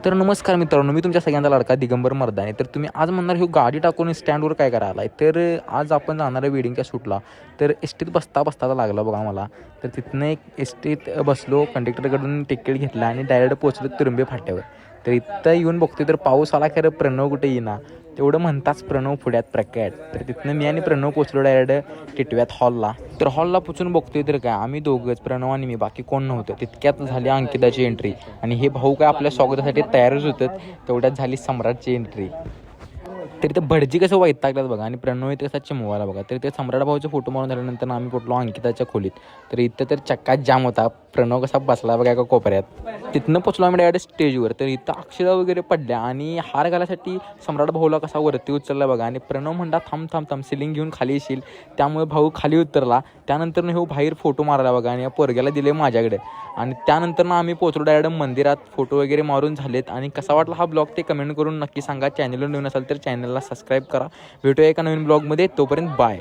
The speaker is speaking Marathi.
तर नमस्कार मित्रांनो, मी तुमच्या सगळ्यांचा लाडका दिगंबर मर्दाने. तर तुम्ही आज म्हणणार ही गाडी टाकून स्टँडवर काय करायला आहे. तर आज आपण जाणार आहे वेडिंगच्या शूटला. तर एस टीत बसता लागलं बघा मला. तर तिथनं एक एस टीत बसलो, कंडक्टरकडून तिकीट घेतलं आणि डायरेक्ट पोचलो तुरुंबे फाट्यावर. तर इथं येऊन बघतोय तर पाऊस आला, खरं प्रणव कुठे येईना. तेवढं म्हणताच प्रणव पुढ्यात प्रकट. तर तिथनं मी आणि प्रणव पोचलो डायरेक्ट टिटव्यात हॉलला. तर हॉलला पोचून बघतोय तर काय, आम्ही दोघंच, प्रणव आणि मी, बाकी कोण नव्हतं. तितक्यात झाली अंकिताची एंट्री आणि हे भाऊ काय आपल्या स्वागतासाठी तयारच होतं. तेवढ्यात झाली सम्राटची एंट्री. तरी ते भटजी कसं वैतागल्यात बघा आणि प्रणव इथे कसा चिमवाला बघा. तर ते सम्राट भाऊचे फोटो मारून झाल्यानंतर आम्ही पोटलो अंकिताच्या खोलीत. तर इथं तर चक्कात जाम होता. प्रणव कसा बसला बघा एका कोपऱ्यात. तिथनं पोचलो आम्ही डायरेक्ट स्टेजवर. तर इथं अक्षरा वगैरे पडल्या आणि हार घालायसाठी सम्राट भाऊला कसा वरती उचलला बघा आणि प्रणव म्हणला थांब सिलिंग घेऊन खाली येशील. त्यामुळे भाऊ खाली उतरला. त्यानंतर हो बाहेर फोटो मारला बघा आणि या पोरग्याला दिले माझ्याकडे. आणि त्यानंतर आम्ही पोचलो डायरेक्ट मंदिरात. फोटो वगैरे मारून झालेत. आणि कसा वाटला हा ब्लॉग ते कमेंट करून नक्की सांगा. चॅनलवर नवीन असाल तर चॅनलला सबस्क्राईब करा. भेटूया एका नवीन ब्लॉगमध्ये. तोपर्यंत बाय.